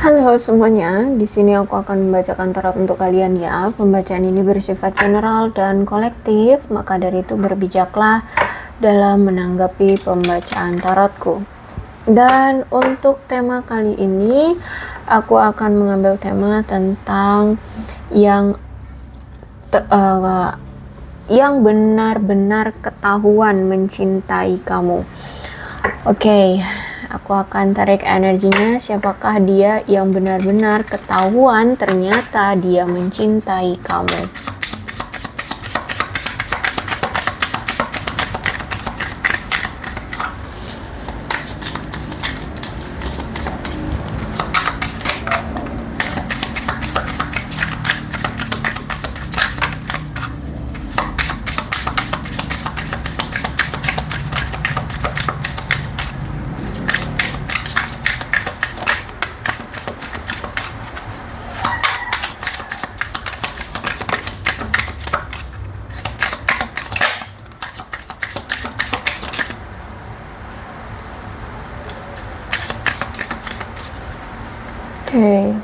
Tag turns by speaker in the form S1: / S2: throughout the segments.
S1: Halo semuanya, di sini aku akan membacakan tarot untuk kalian ya. Pembacaan ini bersifat general dan kolektif, maka dari itu berbijaklah dalam menanggapi pembacaan tarotku. Dan untuk tema kali ini, aku akan mengambil tema tentang yang benar-benar ketahuan mencintai kamu. Oke, aku akan tarik energinya. Siapakah dia yang benar-benar ketahuan ternyata dia mencintai kamu? Oke,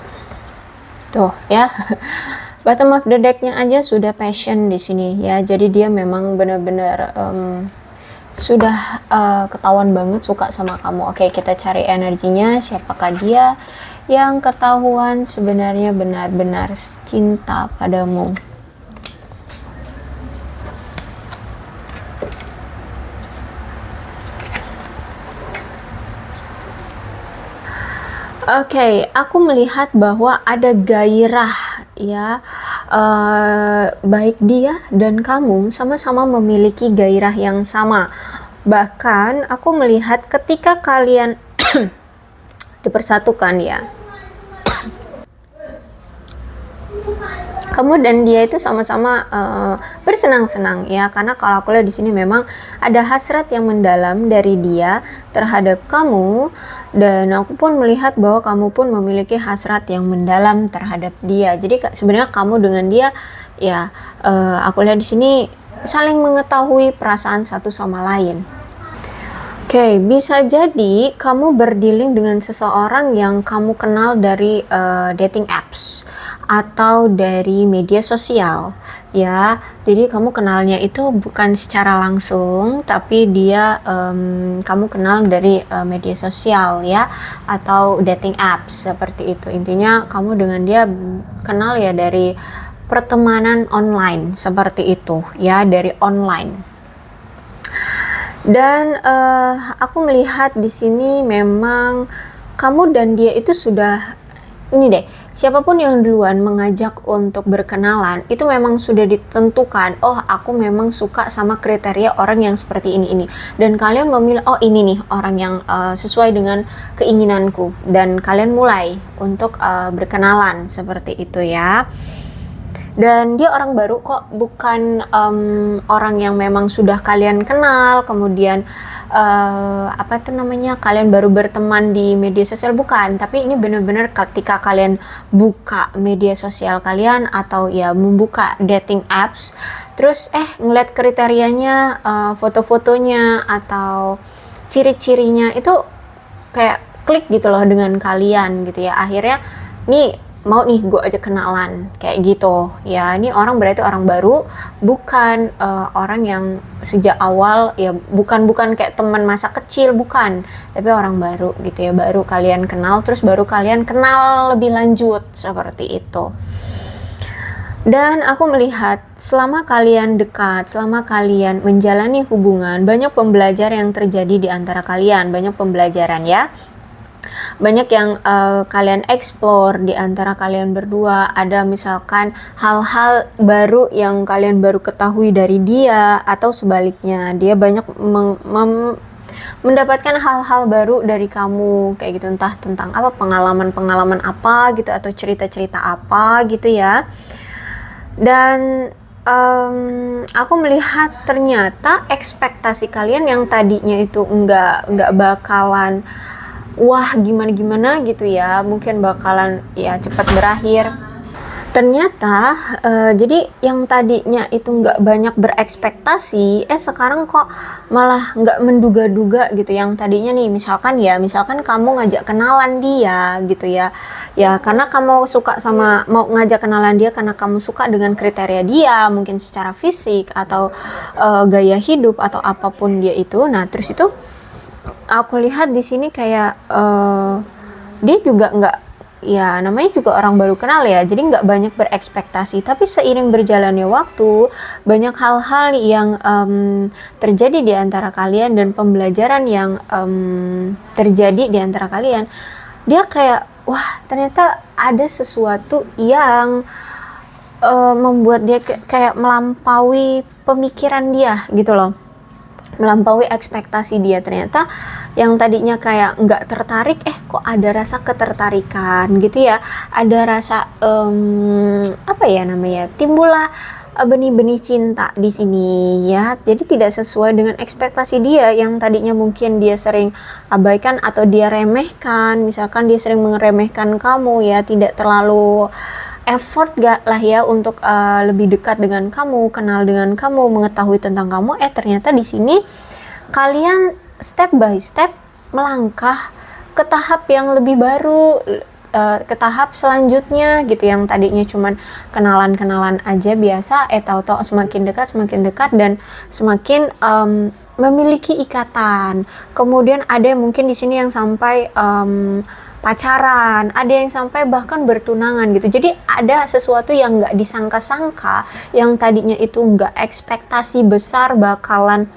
S1: tuh ya, bottom of the deck-nya aja sudah passion di sini ya. Jadi dia memang benar-benar sudah ketahuan banget suka sama kamu. Oke, kita cari energinya. Siapakah dia yang ketahuan sebenarnya benar-benar cinta padamu? Oke, aku melihat bahwa ada gairah ya, baik dia dan kamu sama-sama memiliki gairah yang sama. Bahkan aku melihat ketika kalian dipersatukan ya, kamu dan dia itu sama-sama bersenang-senang ya, karena kalau aku lihat di sini memang ada hasrat yang mendalam dari dia terhadap kamu, dan aku pun melihat bahwa kamu pun memiliki hasrat yang mendalam terhadap dia. Jadi sebenarnya kamu dengan dia ya, aku lihat di sini saling mengetahui perasaan satu sama lain. Oke, bisa jadi kamu berdealing dengan seseorang yang kamu kenal dari dating apps atau dari media sosial ya. Jadi kamu kenalnya itu bukan secara langsung, tapi dia kamu kenal dari media sosial ya, atau dating apps seperti itu. Intinya kamu dengan dia kenal ya dari pertemanan online seperti itu ya, dari online. Dan aku melihat di sini memang kamu dan dia itu sudah, ini deh, siapapun yang duluan mengajak untuk berkenalan itu memang sudah ditentukan, oh aku memang suka sama kriteria orang yang seperti ini, dan kalian memilih, oh ini nih orang yang sesuai dengan keinginanku, dan kalian mulai untuk berkenalan seperti itu ya. Dan dia orang baru kok, bukan orang yang memang sudah kalian kenal, kemudian apa itu namanya, kalian baru berteman di media sosial, bukan. Tapi ini benar-benar ketika kalian buka media sosial kalian atau ya membuka dating apps, terus ngeliat kriterianya, foto-fotonya atau ciri-cirinya itu kayak klik gitu loh dengan kalian gitu ya. Akhirnya nih mau nih gue aja kenalan kayak gitu ya. Ini orang berarti orang baru, bukan orang yang sejak awal ya, bukan kayak teman masa kecil, bukan, tapi orang baru gitu ya, baru kalian kenal, terus baru kalian kenal lebih lanjut seperti itu. Dan aku melihat selama kalian dekat, selama kalian menjalani hubungan, banyak pembelajaran yang terjadi di antara kalian, banyak pembelajaran ya. Banyak yang kalian explore di antara kalian berdua. Ada misalkan hal-hal baru yang kalian baru ketahui dari dia, atau sebaliknya dia banyak mendapatkan hal-hal baru dari kamu kayak gitu, entah tentang apa, pengalaman-pengalaman apa gitu, atau cerita-cerita apa gitu ya. Dan aku melihat ternyata ekspektasi kalian yang tadinya itu nggak bakalan wah gimana-gimana gitu ya, mungkin bakalan ya cepat berakhir, ternyata jadi yang tadinya itu nggak banyak berekspektasi, sekarang kok malah nggak menduga-duga gitu. Yang tadinya nih misalkan kamu ngajak kenalan dia gitu ya, Ya karena kamu suka sama, mau ngajak kenalan dia karena kamu suka dengan kriteria dia, mungkin secara fisik atau gaya hidup atau apapun dia itu. Nah terus itu aku lihat di sini kayak dia juga nggak, ya namanya juga orang baru kenal ya, jadi nggak banyak berekspektasi. Tapi seiring berjalannya waktu, banyak hal-hal yang terjadi di antara kalian dan pembelajaran yang terjadi di antara kalian, dia kayak wah ternyata ada sesuatu yang membuat dia kayak melampaui pemikiran dia gitu loh, melampaui ekspektasi dia. Ternyata yang tadinya kayak nggak tertarik, kok ada rasa ketertarikan gitu ya, ada rasa apa ya namanya, timbullah benih-benih cinta di sini ya. Jadi tidak sesuai dengan ekspektasi dia yang tadinya mungkin dia sering abaikan atau dia remehkan. Misalkan dia sering meremehkan kamu ya, tidak terlalu effort gak lah ya untuk lebih dekat dengan kamu, kenal dengan kamu, mengetahui tentang kamu. Ternyata di sini kalian step by step melangkah ke tahap yang lebih baru, ke tahap selanjutnya gitu. Yang tadinya cuman kenalan-kenalan aja biasa, tahu-tahu semakin dekat dan semakin memiliki ikatan. Kemudian ada yang mungkin di sini yang sampai pacaran, ada yang sampai bahkan bertunangan gitu. Jadi ada sesuatu yang nggak disangka-sangka, yang tadinya itu nggak ekspektasi besar bakalan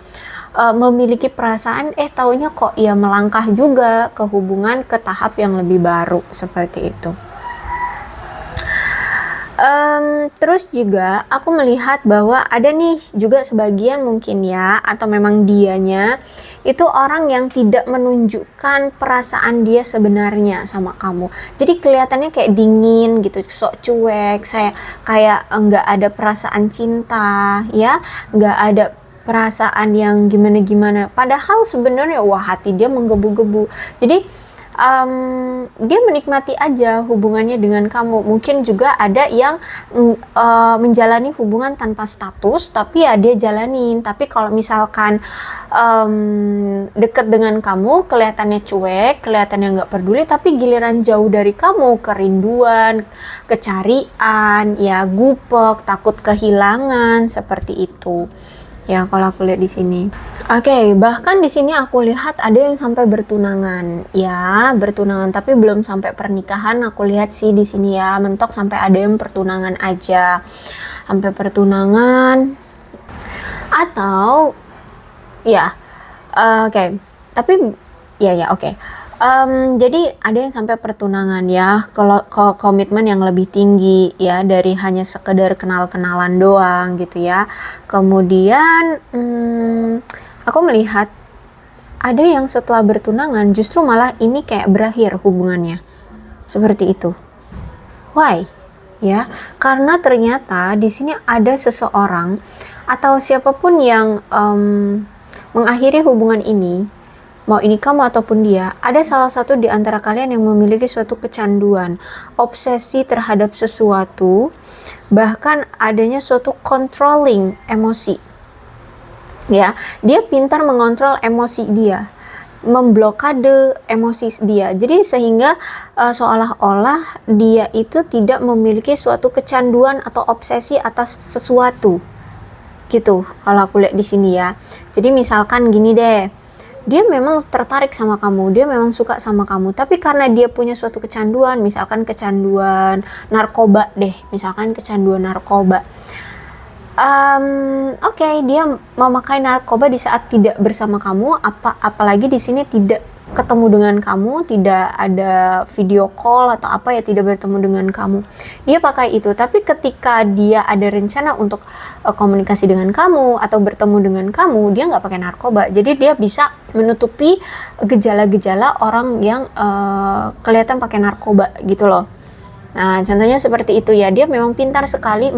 S1: memiliki perasaan, taunya kok ya melangkah juga ke hubungan, ke tahap yang lebih baru seperti itu. Terus juga aku melihat bahwa ada nih juga sebagian mungkin ya, atau memang dianya itu orang yang tidak menunjukkan perasaan dia sebenarnya sama kamu. Jadi kelihatannya kayak dingin gitu, sok cuek, saya kayak nggak ada perasaan cinta ya, nggak ada perasaan yang gimana-gimana. Padahal sebenarnya wah hati dia menggebu-gebu. Jadi dia menikmati aja hubungannya dengan kamu. Mungkin juga ada yang menjalani hubungan tanpa status, tapi ya dia jalanin. Tapi kalau misalkan deket dengan kamu, kelihatannya cuek, kelihatannya nggak peduli, tapi giliran jauh dari kamu, kerinduan, kecarian, ya gupek, takut kehilangan, seperti itu. Ya kalau aku lihat di sini. Oke, bahkan di sini aku lihat ada yang sampai bertunangan. Ya, bertunangan tapi belum sampai pernikahan. Aku lihat sih di sini ya, mentok sampai ada yang pertunangan aja. Sampai pertunangan atau ya oke. Tapi ya oke. Jadi ada yang sampai pertunangan ya, kalau komitmen yang lebih tinggi ya, dari hanya sekedar kenal-kenalan doang gitu ya. Kemudian aku melihat ada yang setelah bertunangan justru malah ini kayak berakhir hubungannya. Seperti itu. Why? Ya, karena ternyata di sini ada seseorang atau siapapun yang mengakhiri hubungan ini, mau ini kamu ataupun dia, ada salah satu di antara kalian yang memiliki suatu kecanduan, obsesi terhadap sesuatu, bahkan adanya suatu controlling emosi. Ya, dia pintar mengontrol emosi dia, memblokade emosi dia. Jadi sehingga seolah-olah dia itu tidak memiliki suatu kecanduan atau obsesi atas sesuatu. Gitu kalau aku lihat di sini ya. Jadi misalkan gini deh, dia memang tertarik sama kamu, dia memang suka sama kamu, tapi karena dia punya suatu kecanduan, misalkan kecanduan narkoba deh, misalkan kecanduan narkoba. Oke, dia memakai narkoba di saat tidak bersama kamu, apalagi di sini tidak ketemu dengan kamu, tidak ada video call atau apa ya, tidak bertemu dengan kamu. Dia pakai itu, tapi ketika dia ada rencana untuk komunikasi dengan kamu atau bertemu dengan kamu, dia nggak pakai narkoba. Jadi dia bisa menutupi gejala-gejala orang yang kelihatan pakai narkoba gitu loh. Nah, contohnya seperti itu ya, dia memang pintar sekali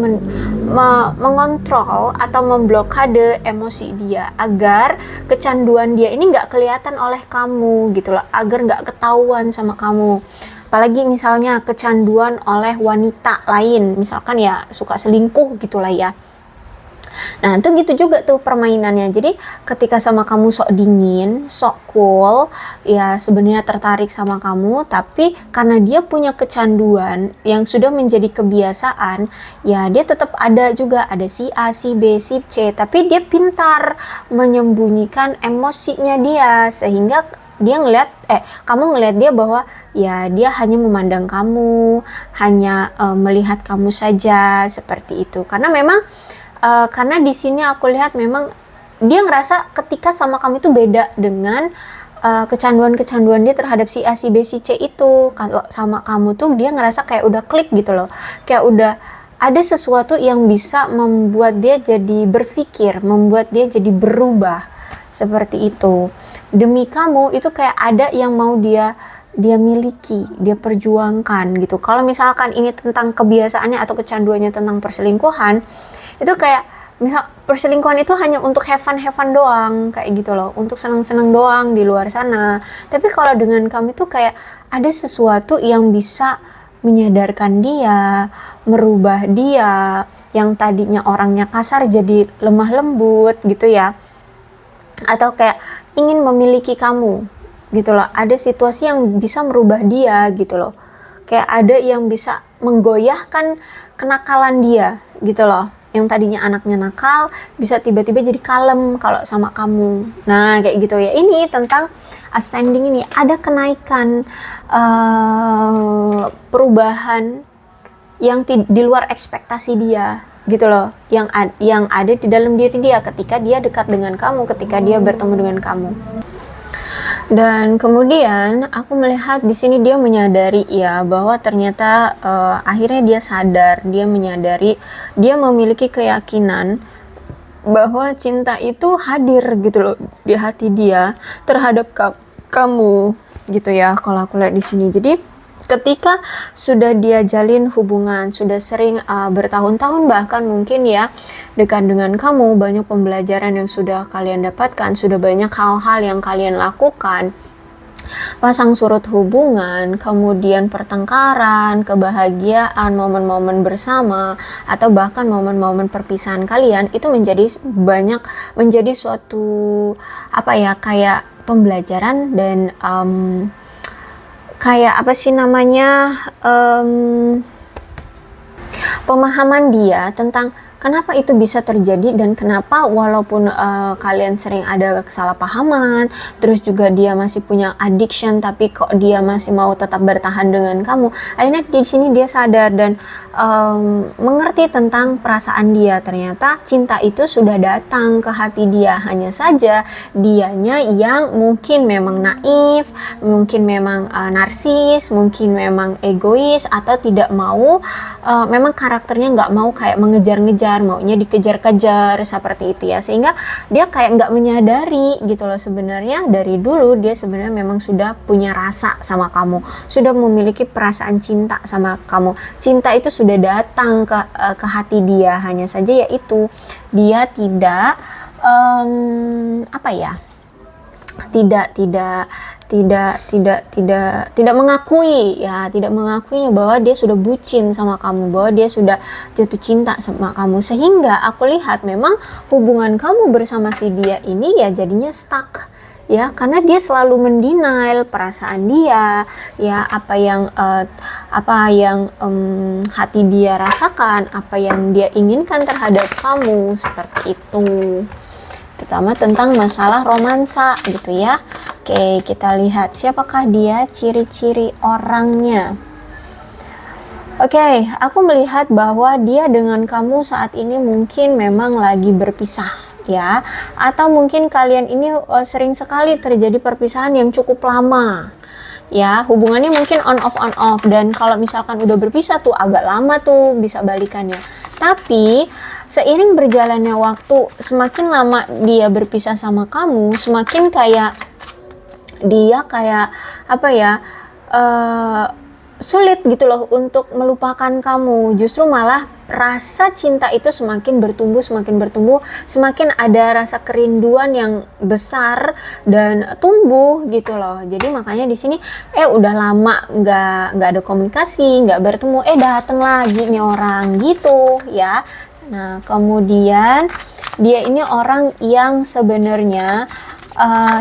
S1: mengontrol atau memblokade emosi dia agar kecanduan dia ini nggak kelihatan oleh kamu gitu loh, agar nggak ketahuan sama kamu. Apalagi misalnya kecanduan oleh wanita lain, misalkan ya suka selingkuh gitulah ya. Nah, itu gitu juga tuh permainannya. Jadi ketika sama kamu sok dingin, sok cool, ya sebenarnya tertarik sama kamu, tapi karena dia punya kecanduan yang sudah menjadi kebiasaan, ya dia tetap ada juga, ada si A, si B, si C, tapi dia pintar menyembunyikan emosinya dia, sehingga dia kamu ngelihat dia bahwa ya dia hanya memandang kamu, hanya melihat kamu saja seperti itu. Karena di sini aku lihat memang dia ngerasa ketika sama kamu itu beda dengan kecanduan-kecanduan dia terhadap si A, si B, si C itu. Kalau sama kamu tuh dia ngerasa kayak udah klik gitu loh, kayak udah ada sesuatu yang bisa membuat dia jadi berpikir, membuat dia jadi berubah seperti itu. Demi kamu itu kayak ada yang mau dia miliki, dia perjuangkan gitu. Kalau misalkan ini tentang kebiasaannya atau kecanduannya tentang perselingkuhan, itu kayak misal perselingkuhan itu hanya untuk have fun doang kayak gitu loh, untuk senang-senang doang di luar sana. Tapi kalau dengan kamu itu kayak ada sesuatu yang bisa menyadarkan dia, merubah dia, yang tadinya orangnya kasar jadi lemah lembut gitu ya, atau kayak ingin memiliki kamu gitu loh. Ada situasi yang bisa merubah dia gitu loh, kayak ada yang bisa menggoyahkan kenakalan dia gitu loh, yang tadinya anaknya nakal bisa tiba-tiba jadi kalem kalau sama kamu. Nah kayak gitu ya. Ini tentang ascending ini ada kenaikan, perubahan yang di luar ekspektasi dia gitu loh, yang ada di dalam diri dia ketika dia dekat dengan kamu, ketika dia bertemu dengan kamu. Dan kemudian aku melihat di sini dia menyadari ya bahwa ternyata akhirnya dia sadar, dia menyadari, dia memiliki keyakinan bahwa cinta itu hadir gitu loh di hati dia terhadap kamu gitu ya, kalau aku lihat di sini. Jadi ketika sudah dia jalin hubungan, sudah sering bertahun-tahun bahkan mungkin ya dekat dengan kamu, banyak pembelajaran yang sudah kalian dapatkan, sudah banyak hal-hal yang kalian lakukan, pasang surut hubungan, kemudian pertengkaran, kebahagiaan, momen-momen bersama, atau bahkan momen-momen perpisahan kalian, itu menjadi suatu apa ya, kayak pembelajaran dan kayak apa sih namanya, pemahaman dia tentang kenapa itu bisa terjadi dan kenapa walaupun kalian sering ada kesalahpahaman, terus juga dia masih punya addiction, tapi kok dia masih mau tetap bertahan dengan kamu. Akhirnya di sini dia sadar dan mengerti tentang perasaan dia. Ternyata cinta itu sudah datang ke hati dia, hanya saja dianya yang mungkin memang naif, mungkin memang narsis, mungkin memang egois, atau tidak mau, memang karakternya nggak mau kayak mengejar-ngejar, maunya dikejar-kejar seperti itu ya, sehingga dia kayak nggak menyadari gitu loh, sebenarnya dari dulu dia sebenarnya memang sudah punya rasa sama kamu, sudah memiliki perasaan cinta sama kamu. Cinta itu sudah datang ke hati dia, hanya saja yaitu dia tidak apa ya, tidak mengakui ya, tidak mengakuinya bahwa dia sudah bucin sama kamu, bahwa dia sudah jatuh cinta sama kamu, sehingga aku lihat memang hubungan kamu bersama si dia ini ya jadinya stuck ya, karena dia selalu mendenial perasaan dia ya, apa yang hati dia rasakan, apa yang dia inginkan terhadap kamu, seperti itu, terutama tentang masalah romansa gitu ya. Oke, kita lihat siapakah dia, ciri-ciri orangnya. Oke, aku melihat bahwa dia dengan kamu saat ini mungkin memang lagi berpisah ya, atau mungkin kalian ini sering sekali terjadi perpisahan yang cukup lama ya, hubungannya mungkin on off, dan kalau misalkan udah berpisah tuh agak lama tuh bisa balikannya. Tapi seiring berjalannya waktu, semakin lama dia berpisah sama kamu, semakin kayak dia kayak apa ya, sulit gitu loh untuk melupakan kamu. Justru malah rasa cinta itu semakin bertumbuh, semakin ada rasa kerinduan yang besar dan tumbuh gitu loh. Jadi makanya di sini udah lama nggak ada komunikasi, nggak bertemu, datang lagi nih orang gitu ya. Nah, kemudian dia ini orang yang sebenarnya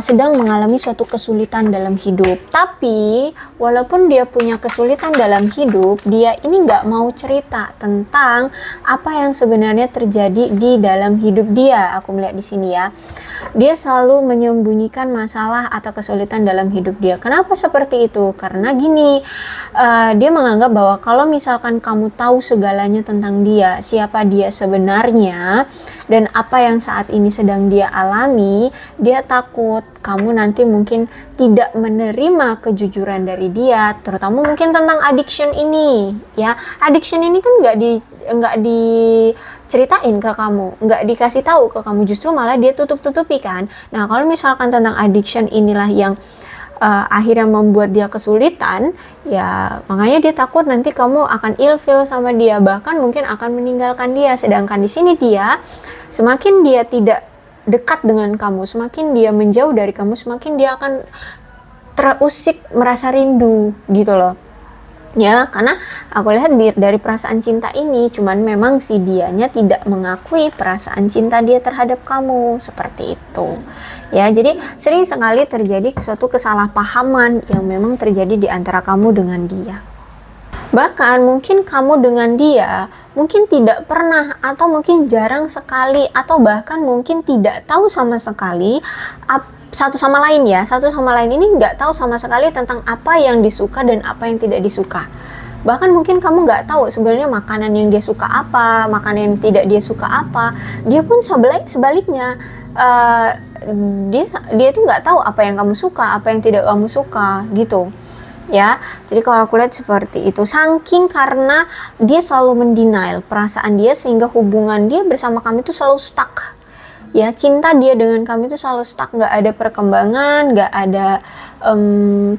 S1: sedang mengalami suatu kesulitan dalam hidup. Tapi walaupun dia punya kesulitan dalam hidup, dia ini nggak mau cerita tentang apa yang sebenarnya terjadi di dalam hidup dia. Aku melihat di sini ya. Dia selalu menyembunyikan masalah atau kesulitan dalam hidup dia. Kenapa seperti itu? Karena gini, dia menganggap bahwa kalau misalkan kamu tahu segalanya tentang dia, siapa dia sebenarnya, dan apa yang saat ini sedang dia alami, dia takut kamu nanti mungkin tidak menerima kejujuran dari dia, terutama mungkin tentang addiction ini, ya. Addiction ini kan nggak diceritain ke kamu, nggak dikasih tahu ke kamu, justru malah dia tutup-tutupi kan. Nah, kalau misalkan tentang addiction inilah yang akhirnya membuat dia kesulitan, ya makanya dia takut nanti kamu akan ilfeel sama dia, bahkan mungkin akan meninggalkan dia. Sedangkan di sini dia, semakin dia tidak dekat dengan kamu, semakin dia menjauh dari kamu, semakin dia akan terusik merasa rindu gitu loh. Ya, karena aku lihat dari perasaan cinta ini, cuman memang si dianya tidak mengakui perasaan cinta dia terhadap kamu, seperti itu. Ya, jadi sering sekali terjadi suatu kesalahpahaman yang memang terjadi di antara kamu dengan dia. Bahkan mungkin kamu dengan dia mungkin tidak pernah atau mungkin jarang sekali atau bahkan mungkin tidak tahu sama sekali satu sama lain ya, satu sama lain ini nggak tahu sama sekali tentang apa yang disuka dan apa yang tidak disuka. Bahkan mungkin kamu nggak tahu sebenarnya makanan yang dia suka apa, makanan yang tidak dia suka apa. Dia pun sebaliknya, dia itu nggak tahu apa yang kamu suka, apa yang tidak kamu suka gitu. Ya, jadi kalau aku lihat seperti itu, saking karena dia selalu mendenial perasaan dia sehingga hubungan dia bersama kamu itu selalu stuck. Ya, cinta dia dengan kamu itu selalu stuck, nggak ada perkembangan, nggak ada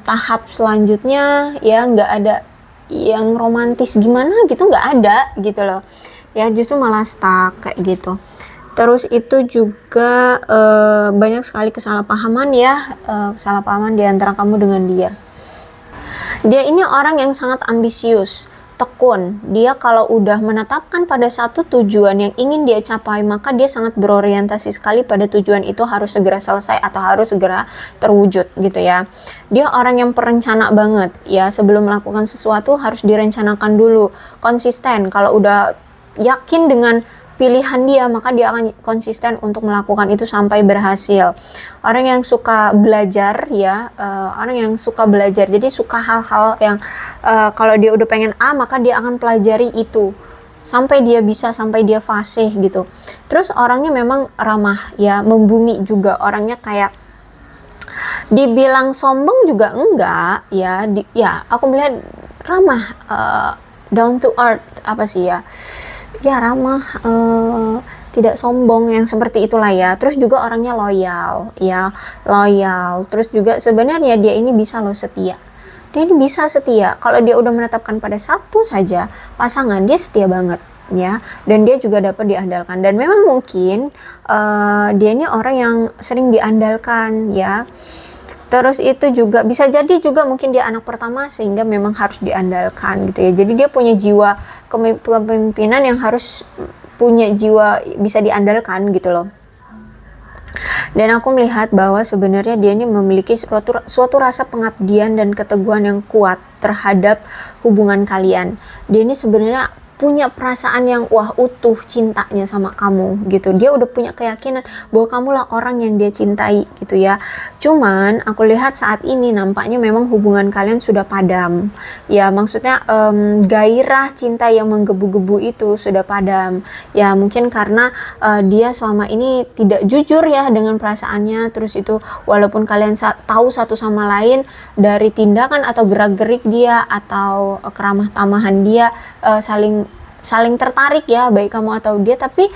S1: tahap selanjutnya, ya nggak ada yang romantis gimana gitu, nggak ada gitu loh. Ya, justru malah stuck kayak gitu. Terus itu juga banyak sekali kesalahpahaman ya, kesalahpahaman di antara kamu dengan dia. Dia ini orang yang sangat ambisius, tekun. Dia kalau udah menetapkan pada satu tujuan yang ingin dia capai, maka dia sangat berorientasi sekali pada tujuan itu harus segera selesai atau harus segera terwujud gitu ya. Dia orang yang perencana banget ya, sebelum melakukan sesuatu harus direncanakan dulu, konsisten. Kalau udah yakin dengan pilihan dia, maka dia akan konsisten untuk melakukan itu sampai berhasil. Orang yang suka belajar ya, orang yang suka belajar, jadi suka hal-hal yang kalau dia udah pengen A, maka dia akan pelajari itu sampai dia bisa, sampai dia fasih gitu. Terus orangnya memang ramah ya, membumi juga, orangnya kayak dibilang sombong juga enggak ya, ya aku melihat ramah, down to earth, apa sih ya, ramah, tidak sombong, yang seperti itulah ya. Terus juga orangnya loyal ya, loyal. Terus juga sebenarnya dia ini bisa loh setia. Dia ini bisa setia. Kalau dia udah menetapkan pada satu saja pasangan, dia setia banget ya. Dan dia juga dapat diandalkan. Dan memang mungkin dia ini orang yang sering diandalkan ya. Terus itu juga bisa jadi juga mungkin dia anak pertama sehingga memang harus diandalkan gitu ya. Jadi dia punya jiwa kepemimpinan yang harus punya jiwa bisa diandalkan gitu loh. Dan aku melihat bahwa sebenarnya dia ini memiliki suatu rasa pengabdian dan keteguhan yang kuat terhadap hubungan kalian. Dia ini sebenarnya punya perasaan yang utuh cintanya sama kamu gitu. Dia udah punya keyakinan bahwa kamulah orang yang dia cintai gitu ya. Cuman aku lihat saat ini nampaknya memang hubungan kalian sudah padam. Ya maksudnya gairah cinta yang menggebu-gebu itu sudah padam. Ya mungkin karena dia selama ini tidak jujur ya dengan perasaannya. Terus itu walaupun kalian tahu satu sama lain dari tindakan atau gerak-gerik dia atau keramah tamahan dia, saling tertarik ya, baik kamu atau dia, tapi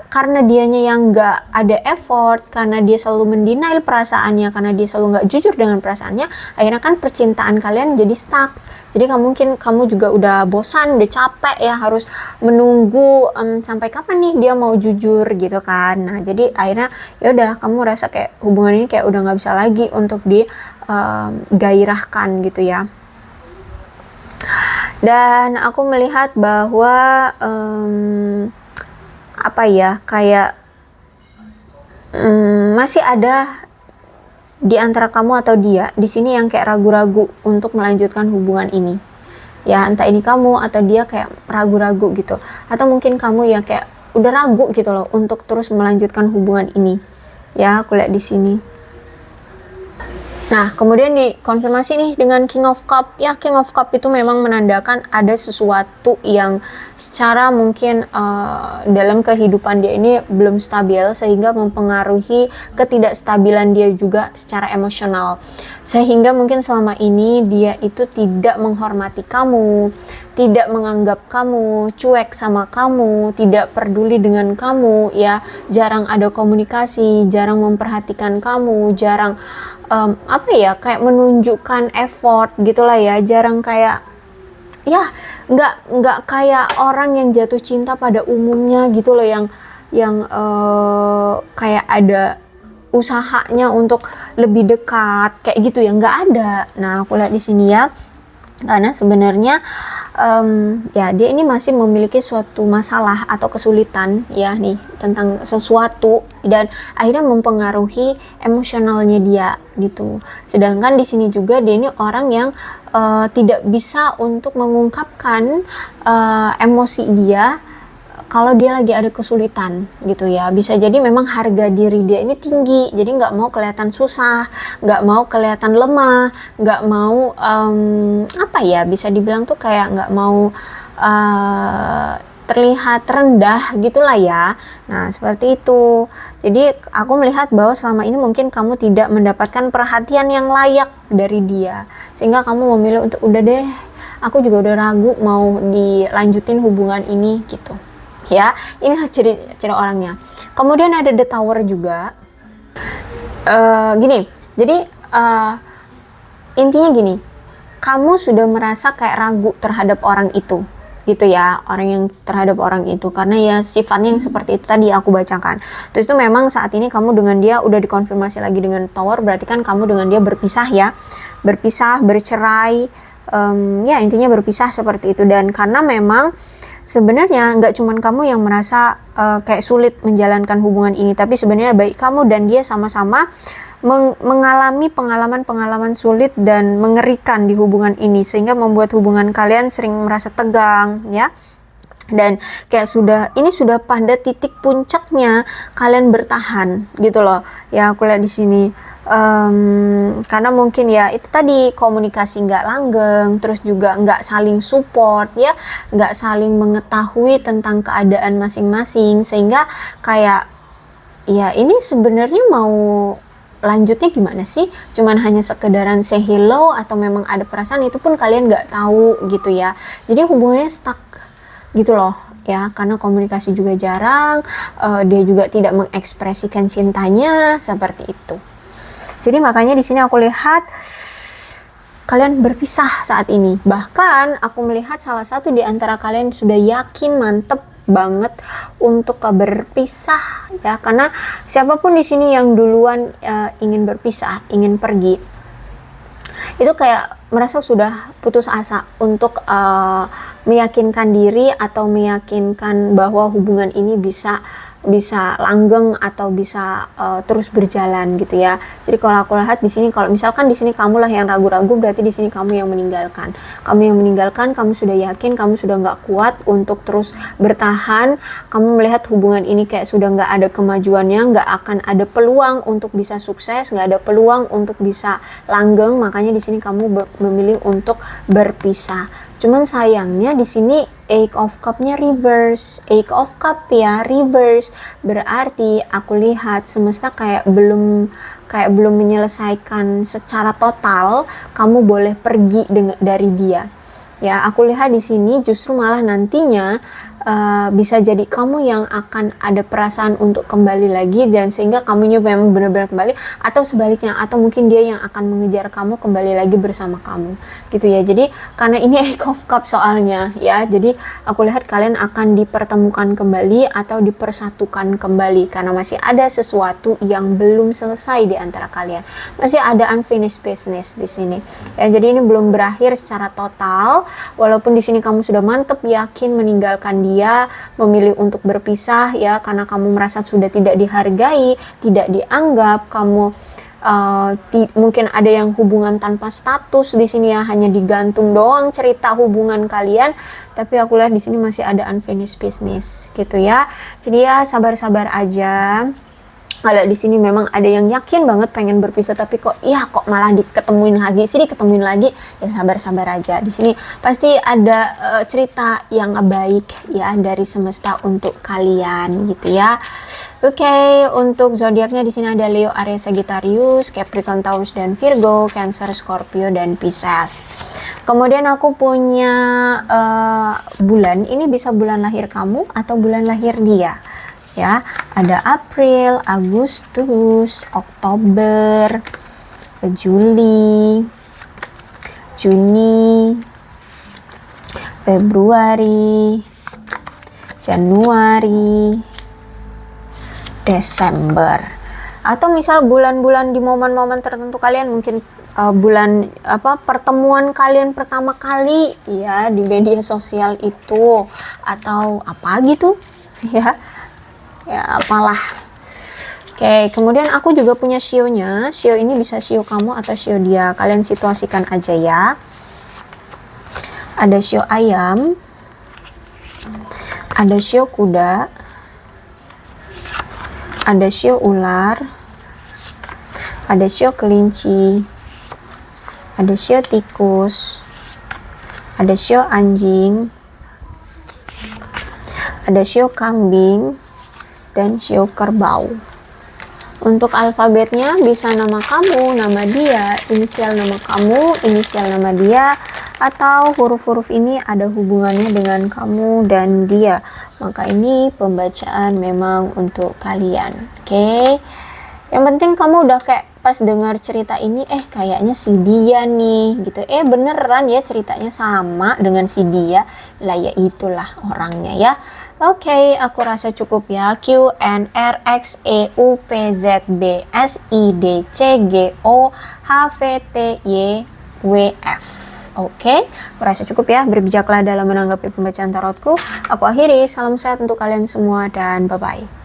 S1: karena dianya yang nggak ada effort, karena dia selalu mendenial perasaannya, karena dia selalu nggak jujur dengan perasaannya, akhirnya kan percintaan kalian jadi stuck. Jadi mungkin kamu juga udah bosan, udah capek ya harus menunggu sampai kapan nih dia mau jujur gitu kan. Nah jadi akhirnya ya udah kamu rasa kayak hubungan ini kayak udah nggak bisa lagi untuk digairahkan gitu ya. Dan aku melihat bahwa apa ya, kayak masih ada di antara kamu atau dia di sini yang kayak ragu-ragu untuk melanjutkan hubungan ini. Ya, entah ini kamu atau dia kayak ragu-ragu gitu. Atau mungkin kamu ya kayak udah ragu gitu loh untuk terus melanjutkan hubungan ini. Ya, aku lihat di sini. Nah, kemudian dikonfirmasi nih dengan King of Cup. Ya, King of Cup itu memang menandakan ada sesuatu yang secara mungkin dalam kehidupan dia ini belum stabil, sehingga mempengaruhi ketidakstabilan dia juga secara emosional. Sehingga mungkin selama ini dia itu tidak menghormati kamu, tidak menganggap kamu, cuek sama kamu, tidak peduli dengan kamu, ya, jarang ada komunikasi, jarang memperhatikan kamu, jarang apa ya, kayak menunjukkan effort gitulah ya, jarang kayak ya nggak kayak orang yang jatuh cinta pada umumnya gitu loh, yang kayak ada usahanya untuk lebih dekat kayak gitu ya, nggak ada. Nah, aku lihat di sini ya, karena sebenarnya ya dia ini masih memiliki suatu masalah atau kesulitan ya nih tentang sesuatu, dan akhirnya mempengaruhi emosionalnya dia gitu. Sedangkan di sini juga dia ini orang yang tidak bisa untuk mengungkapkan emosi dia kalau dia lagi ada kesulitan gitu ya. Bisa jadi memang harga diri dia ini tinggi, jadi nggak mau kelihatan susah, nggak mau kelihatan lemah, nggak mau apa ya, bisa dibilang tuh kayak nggak mau terlihat rendah gitulah ya. Nah, seperti itu. Jadi aku melihat bahwa selama ini mungkin kamu tidak mendapatkan perhatian yang layak dari dia, sehingga kamu memilih untuk udah deh, aku juga udah ragu mau dilanjutin hubungan ini gitu. Ya, ini ciri orangnya. Kemudian ada The Tower juga. Gini, jadi intinya gini, kamu sudah merasa kayak ragu terhadap orang itu, gitu ya, terhadap orang itu, karena ya sifatnya yang seperti itu tadi aku bacakan. Terus itu memang saat ini kamu dengan dia udah dikonfirmasi lagi dengan Tower, berarti kan kamu dengan dia berpisah ya, bercerai, ya intinya berpisah seperti itu. Dan karena memang sebenarnya nggak cuman kamu yang merasa kayak sulit menjalankan hubungan ini, tapi sebenarnya baik kamu dan dia sama-sama mengalami pengalaman-pengalaman sulit dan mengerikan di hubungan ini, sehingga membuat hubungan kalian sering merasa tegang ya. Dan kayak ini sudah pada titik puncaknya kalian bertahan gitu loh ya, aku lihat di sini. Karena mungkin ya itu tadi, komunikasi nggak langgeng, terus juga nggak saling support ya, nggak saling mengetahui tentang keadaan masing-masing, sehingga kayak ya ini sebenarnya mau lanjutnya gimana sih, cuman hanya sekedaran say hello atau memang ada perasaan, itu pun kalian nggak tahu gitu ya. Jadi hubungannya stuck gitu loh ya, karena komunikasi juga jarang, dia juga tidak mengekspresikan cintanya seperti itu. Jadi makanya di sini aku lihat kalian berpisah saat ini. Bahkan aku melihat salah satu di antara kalian sudah yakin mantep banget untuk berpisah ya, karena siapapun di sini yang duluan ingin berpisah, ingin pergi, itu kayak merasa sudah putus asa untuk meyakinkan diri atau meyakinkan bahwa hubungan ini bisa langgeng atau bisa terus berjalan gitu ya. Jadi kalau aku lihat di sini, kalau misalkan di sini kamu lah yang ragu-ragu, berarti di sini kamu yang meninggalkan. Kamu sudah yakin, kamu sudah nggak kuat untuk terus bertahan. Kamu melihat hubungan ini kayak sudah nggak ada kemajuannya, nggak akan ada peluang untuk bisa sukses, nggak ada peluang untuk bisa langgeng. Makanya di sini kamu memilih untuk berpisah. Cuman sayangnya di sini Eight of Cup-nya reverse. Eight of Cup ya reverse. Berarti aku lihat semesta kayak belum menyelesaikan secara total kamu boleh pergi dari dia. Ya, aku lihat di sini justru malah nantinya bisa jadi kamu yang akan ada perasaan untuk kembali lagi, dan sehingga kamunya memang benar-benar kembali, atau sebaliknya, atau mungkin dia yang akan mengejar kamu kembali lagi bersama kamu gitu ya. Jadi karena ini Eight of Cup soalnya ya, jadi aku lihat kalian akan dipertemukan kembali atau dipersatukan kembali, karena masih ada sesuatu yang belum selesai di antara kalian, masih ada unfinished business di sini ya. Jadi ini belum berakhir secara total, walaupun di sini kamu sudah mantep yakin meninggalkan dia, dia memilih untuk berpisah ya, karena kamu merasa sudah tidak dihargai, tidak dianggap, kamu mungkin ada yang hubungan tanpa status di sini ya, hanya digantung doang cerita hubungan kalian, tapi aku lihat di sini masih ada unfinished business gitu ya. Jadi ya sabar-sabar aja. Kalau di sini memang ada yang yakin banget pengen berpisah, tapi kok malah diketemuin lagi, ya sabar-sabar aja. Di sini pasti ada cerita yang baik ya dari semesta untuk kalian gitu ya. Oke, untuk zodiaknya di sini ada Leo, Aries, Sagittarius, Capricorn, Taurus dan Virgo, Cancer, Scorpio dan Pisces. Kemudian aku punya bulan, ini bisa bulan lahir kamu atau bulan lahir dia. Ya, ada April, Agustus, Oktober, Juli, Juni, Februari, Januari, Desember. Atau misal bulan-bulan di momen-momen tertentu kalian, mungkin bulan pertemuan kalian pertama kali ya di media sosial itu, atau apa gitu ya apalah. Oke, kemudian aku juga punya shio-nya. Shio ini bisa shio kamu atau shio dia, kalian situasikan aja ya. Ada shio ayam, ada shio kuda, ada shio ular, ada shio kelinci, ada shio tikus, ada shio anjing, ada shio kambing, dan shio kerbau. Untuk alfabetnya bisa nama kamu, nama dia, inisial nama kamu, inisial nama dia, atau huruf-huruf ini ada hubungannya dengan kamu dan dia. Maka ini pembacaan memang untuk kalian. Oke. Yang penting kamu udah kayak pas dengar cerita ini, kayaknya si dia nih gitu. Beneran ya ceritanya sama dengan si dia. Lah ya itulah orangnya ya. Oke, aku rasa cukup ya. Q, N, R, X, E, U, P, Z, B, S, I, D, C, G, O, H, V, T, Y, W, F. Oke, aku rasa cukup ya. Berbijaklah dalam menanggapi pembacaan tarotku. Aku akhiri, salam sehat untuk kalian semua dan bye-bye.